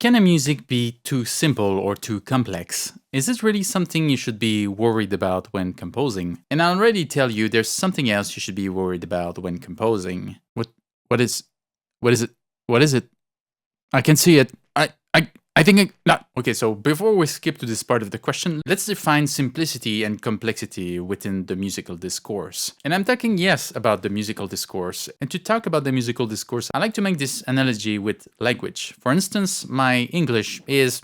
Can a music be too simple or too complex? Is it really something you should be worried about when composing? And I'll already tell you there's something else you should be worried about when composing. What is what is it? What is it? I can see it. I think not. Okay, so before we skip to this part of the question, let's define simplicity and complexity within the musical discourse. And I'm talking, yes, about the musical discourse. And to talk about the musical discourse, I like to make this analogy with language. For instance, my English is,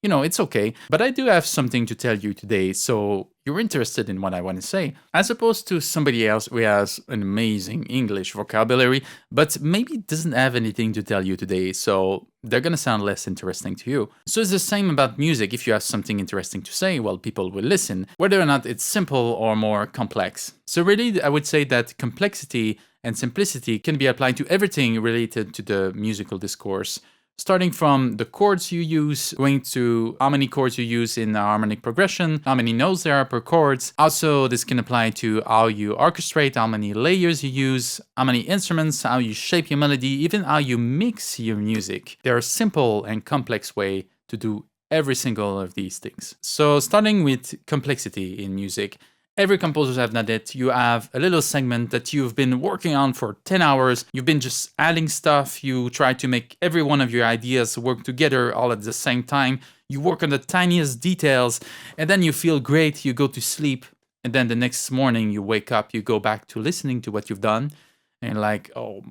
it's okay, but I do have something to tell you today, so you're interested in what I want to say, as opposed to somebody else who has an amazing English vocabulary, but maybe doesn't have anything to tell you today, so they're gonna sound less interesting to you. So it's the same about music. If you have something interesting to say, well, people will listen, whether or not it's simple or more complex. So really, I would say that complexity and simplicity can be applied to everything related to the musical discourse. Starting from the chords you use, going to how many chords you use in a harmonic progression, how many notes there are per chords. Also, this can apply to how you orchestrate, how many layers you use, how many instruments, how you shape your melody, even how you mix your music. There are simple and complex ways to do every single of these things. So starting with complexity in music, every composer have done it. You have a little segment that you've been working on for 10 hours. You've been just adding stuff. You try to make every one of your ideas work together all at the same time. You work on the tiniest details, and then you feel great. You go to sleep, and then the next morning you wake up, you go back to listening to what you've done, and like, oh,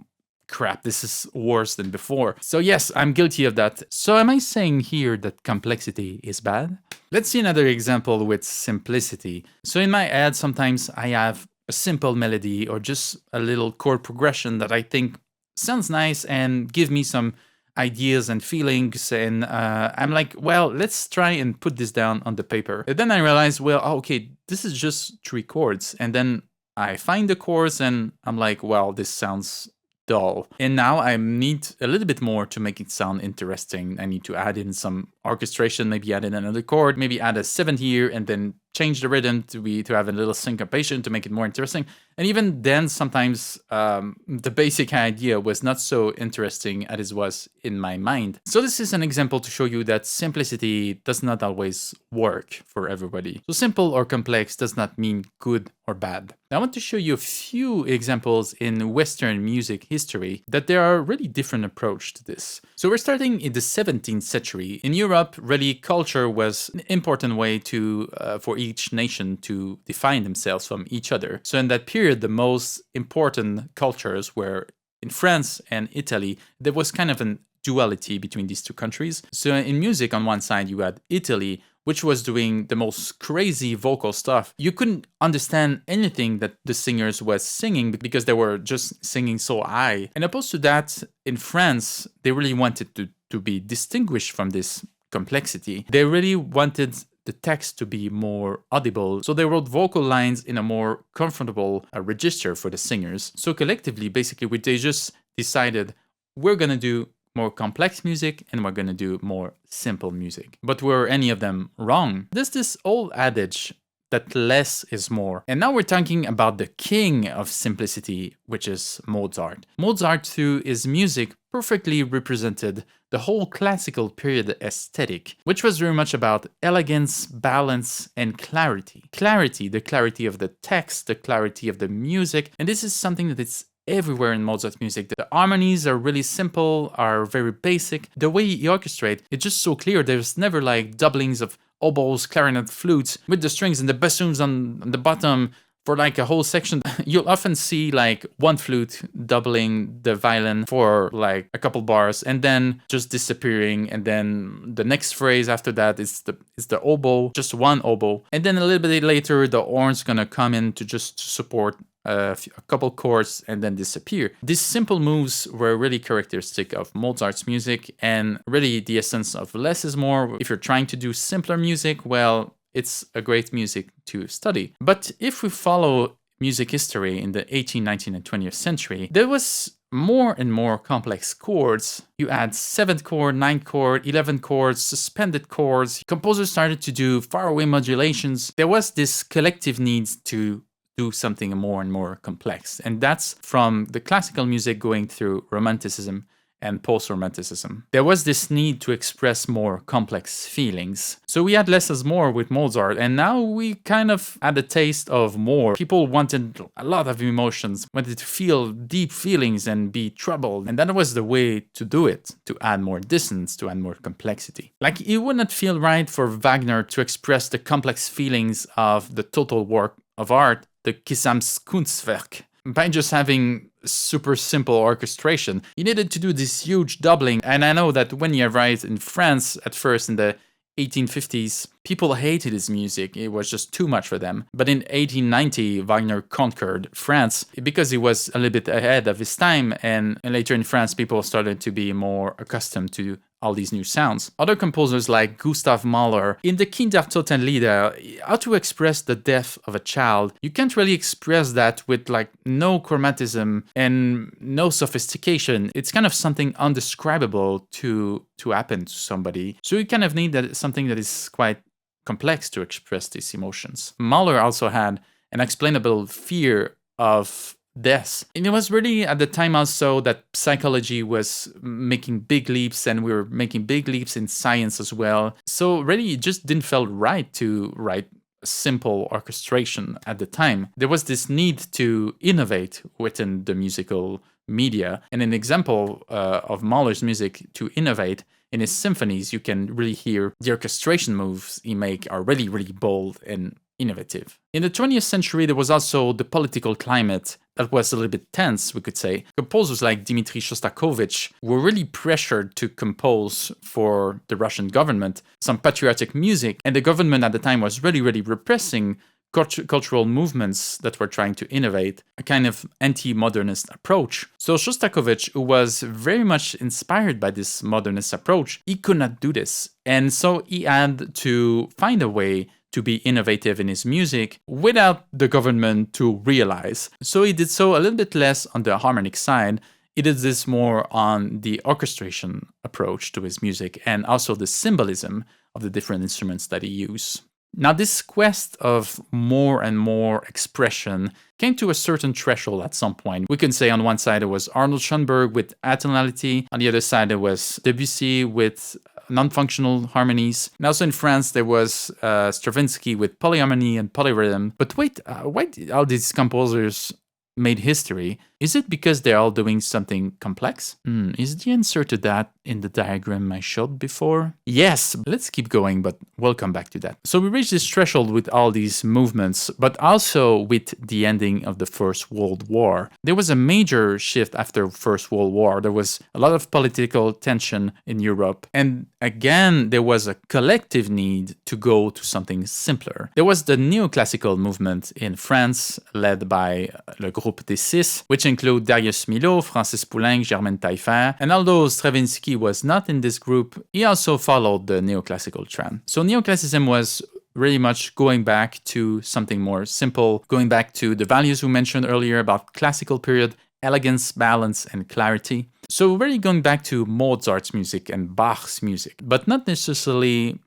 crap, this is worse than before. So yes, I'm guilty of that. So am I saying here that complexity is bad? Let's see another example with simplicity. So in my head, sometimes I have a simple melody or just a little chord progression that I think sounds nice and give me some ideas and feelings, and I'm like, well, let's try and put this down on the paper. And then I realize, well, okay, this is just 3 chords. And then I find the chords and I'm like, well, this sounds dull. And now I need a little bit more to make it sound interesting. I need to add in some orchestration, maybe add in another chord, maybe add a 7th here, and then change the rhythm to have a little syncopation to make it more interesting. And even then, sometimes the basic idea was not so interesting as it was in my mind. So this is an example to show you that simplicity does not always work for everybody. So simple or complex does not mean good or bad. I want to show you a few examples in Western music history that there are really different approach to this. So we're starting in the 17th century. In Europe, really culture was an important way to for each nation to define themselves from each other. So in that period, the most important cultures were in France and Italy. There was kind of a duality between these two countries. So in music, on one side, you had Italy, which was doing the most crazy vocal stuff. You couldn't understand anything that the singers was singing because they were just singing so high. And opposed to that, in France, they really wanted to be distinguished from this complexity. They really wanted the text to be more audible. So they wrote vocal lines in a more comfortable register for the singers. So collectively, basically, they just decided we're going to do more complex music and we're going to do more simple music. But were any of them wrong? There's this old adage that less is more. And now we're talking about the king of simplicity, which is Mozart. Mozart, through his music, perfectly represented the whole classical period aesthetic, which was very much about elegance, balance, and clarity. Clarity, the clarity of the text, the clarity of the music. And this is something that is everywhere in Mozart's music. The harmonies are really simple, are very basic. The way he orchestrates, it's just so clear. There's never like doublings of oboes, clarinet, flutes with the strings and the bassoons on the bottom for like a whole section. You'll often see like one flute doubling the violin for like a couple bars and then just disappearing, and then the next phrase after that is the oboe, just one oboe, and then a little bit later the horn's gonna come in to just support a couple chords and then disappear. These simple moves were really characteristic of Mozart's music, and really the essence of less is more. If you're trying to do simpler music, well, it's a great music to study. But if we follow music history in the 18th, 19th, and 20th century, there was more and more complex chords. You add 7th chord, 9th chord, 11th chords, suspended chords. Composers started to do faraway modulations. There was this collective need to do something more and more complex. And that's from the classical music going through Romanticism and post-romanticism. There was this need to express more complex feelings. So we had less is more with Mozart, and now we kind of had a taste of more. People wanted a lot of emotions, wanted to feel deep feelings and be troubled, and that was the way to do it, to add more distance, to add more complexity. Like, it would not feel right for Wagner to express the complex feelings of the total work of art, the Gesamtkunstwerk, by just having super simple orchestration. You needed to do this huge doubling, and I know that when he arrived in France at first in the 1850s, people hated his music. It was just too much for them. But in 1890, Wagner conquered France because he was a little bit ahead of his time, and later in France, people started to be more accustomed to all these new sounds. Other composers like Gustav Mahler, in the Kindertotenlieder, how to express the death of a child, you can't really express that with like no chromatism and no sophistication. It's kind of something undescribable to happen to somebody. So you kind of need something that is quite complex to express these emotions. Mahler also had an explainable fear of death. And it was really at the time also that psychology was making big leaps, and we were making big leaps in science as well. So really it just didn't feel right to write simple orchestration at the time. There was this need to innovate within the musical media. And an example of Mahler's music to innovate, in his symphonies, you can really hear the orchestration moves he make are really, really bold and innovative. In the 20th century, there was also the political climate that was a little bit tense, we could say. Composers like Dmitri Shostakovich were really pressured to compose for the Russian government some patriotic music, and the government at the time was really, really repressing cultural movements that were trying to innovate, a kind of anti-modernist approach. So Shostakovich, who was very much inspired by this modernist approach, he could not do this. And so he had to find a way to be innovative in his music without the government to realize. So he did so a little bit less on the harmonic side. He did this more on the orchestration approach to his music and also the symbolism of the different instruments that he used. Now, this quest of more and more expression came to a certain threshold at some point. We can say on one side it was Arnold Schoenberg with atonality, on the other side it was Debussy with non-functional harmonies. And also in France there was Stravinsky with polyharmony and polyrhythm. But wait, why did all these composers made history? Is it because they're all doing something complex? Is the answer to that in the diagram I showed before? Yes, let's keep going, but we'll come back to that. So we reached this threshold with all these movements, but also with the ending of the First World War. There was a major shift after First World War. There was a lot of political tension in Europe. And again, there was a collective need to go to something simpler. There was the neoclassical movement in France, led by Le Groupe des Six, which include Darius Milhaud, Francis Poulenc, Germaine Taillefer, and although Stravinsky was not in this group, he also followed the neoclassical trend. So neoclassicism was really much going back to something more simple, going back to the values we mentioned earlier about classical period, elegance, balance, and clarity. So really going back to Mozart's music and Bach's music, but not necessarily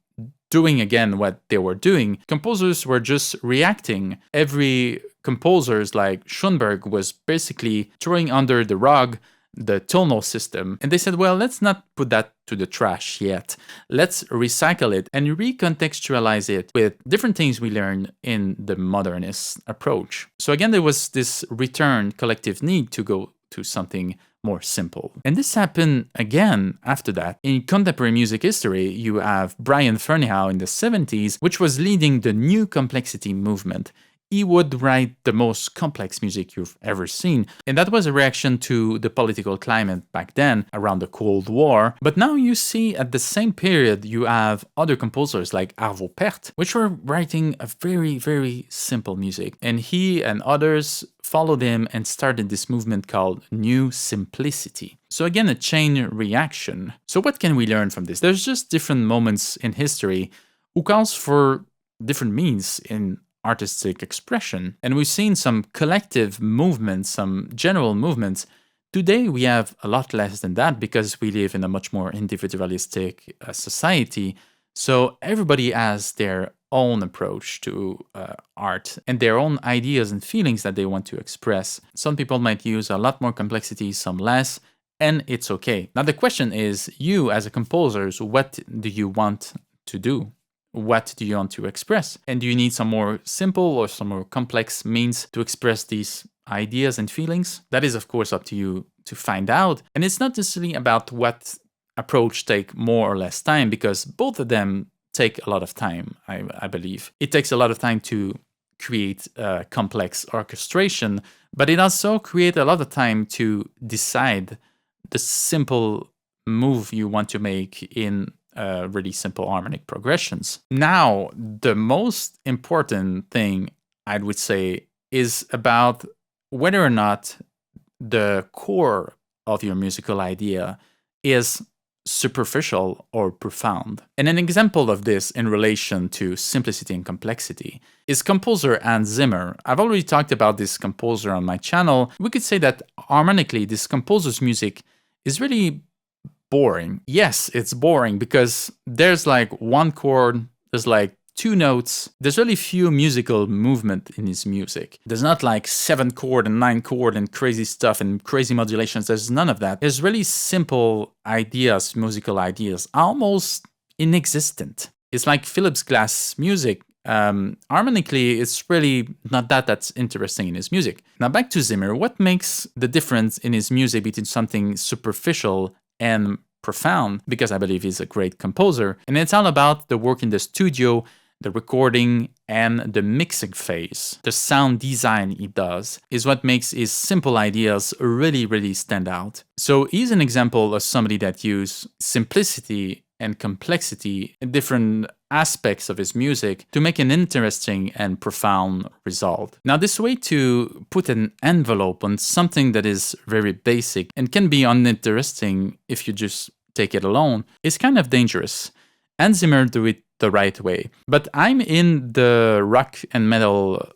doing again what they were doing. Composers were just reacting. Every composers like Schoenberg was basically throwing under the rug the tonal system. And they said, well, let's not put that to the trash yet. Let's recycle it and recontextualize it with different things we learned in the modernist approach. So again, there was this return collective need to go to something more simple. And this happened again after that. In contemporary music history, you have Brian Ferneyhough in the 70s, which was leading the new complexity movement. He would write the most complex music you've ever seen. And that was a reaction to the political climate back then around the Cold War. But now you see at the same period, you have other composers like Arvo Pärt, which were writing a very, very simple music. And he and others followed him and started this movement called New Simplicity. So again, a chain reaction. So what can we learn from this? There's just different moments in history who calls for different means in artistic expression. And we've seen some collective movements, some general movements. Today, we have a lot less than that because we live in a much more individualistic society. So everybody has their own approach to art and their own ideas and feelings that they want to express. Some people might use a lot more complexity, some less. and it's okay. Now the question is, you as a composer, what do you want to do? What do you want to express? And do you need some more simple or some more complex means to express these ideas and feelings? That is, of course, up to you to find out. And it's not necessarily about what approach take more or less time, because both of them take a lot of time, I believe. It takes a lot of time to create complex orchestration, but it also creates a lot of time to decide the simple move you want to make in really simple harmonic progressions. Now, the most important thing I would say is about whether or not the core of your musical idea is superficial or profound. And an example of this in relation to simplicity and complexity is composer Hans Zimmer. I've already talked about this composer on my channel. We could say that harmonically, this composer's music is really boring. Yes, it's boring because there's like one chord, there's like two notes. There's really few musical movement in his music. There's not like 7 chord and 9 chord and crazy stuff and crazy modulations. There's none of that. There's really simple ideas, musical ideas, almost inexistent. It's like Philip's Glass music. Harmonically, it's really not that's interesting in his music. Now back to Zimmer. What makes the difference in his music between something superficial and profound? Because I believe he's a great composer. And it's all about the work in the studio, the recording, and the mixing phase. The sound design he does is what makes his simple ideas really, really stand out. So he's an example of somebody that used simplicity and complexity in different aspects of his music to make an interesting and profound result. Now, this way to put an envelope on something that is very basic and can be uninteresting if you just take it alone is kind of dangerous. Hans Zimmer do it the right way. But I'm in the rock and metal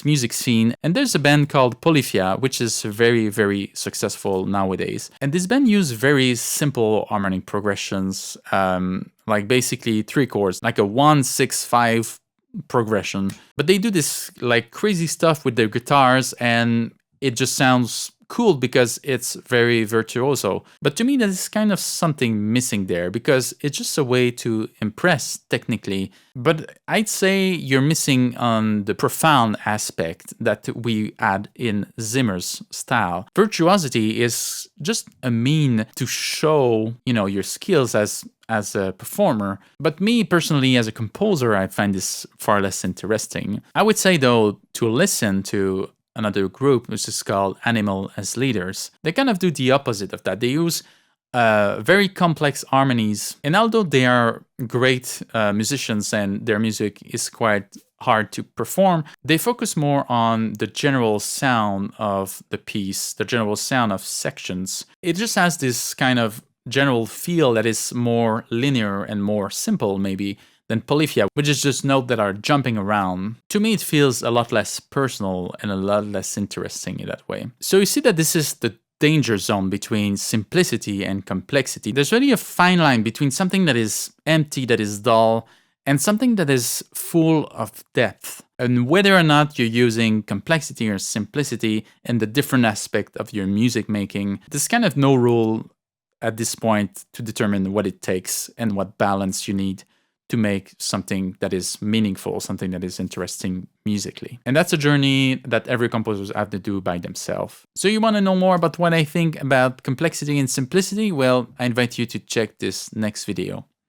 music scene, and there's a band called Polyphia, which is very, very successful nowadays. And this band uses very simple harmonic progressions, like basically 3 chords, like a 1-6-5 progression. But they do this like crazy stuff with their guitars, and it just sounds cool because it's very virtuoso. But to me, there's kind of something missing there because it's just a way to impress technically. But I'd say you're missing on the profound aspect that we add in Zimmer's style. Virtuosity is just a mean to show, your skills as a performer. But me personally, as a composer, I find this far less interesting. I would say though, to listen to another group, which is called Animal as Leaders, they kind of do the opposite of that. They use very complex harmonies, and although they are great musicians and their music is quite hard to perform, they focus more on the general sound of the piece, the general sound of sections. It just has this kind of general feel that is more linear and more simple maybe than Polyphia, which is just notes that are jumping around. To me, it feels a lot less personal and a lot less interesting in that way. So you see that this is the danger zone between simplicity and complexity. There's really a fine line between something that is empty, that is dull, and something that is full of depth. And whether or not you're using complexity or simplicity in the different aspect of your music making, there's kind of no rule at this point to determine what it takes and what balance you need to make something that is meaningful, something that is interesting musically. And that's a journey that every composer have to do by themselves. So you want to know more about what I think about complexity and simplicity? Well, I invite you to check this next video.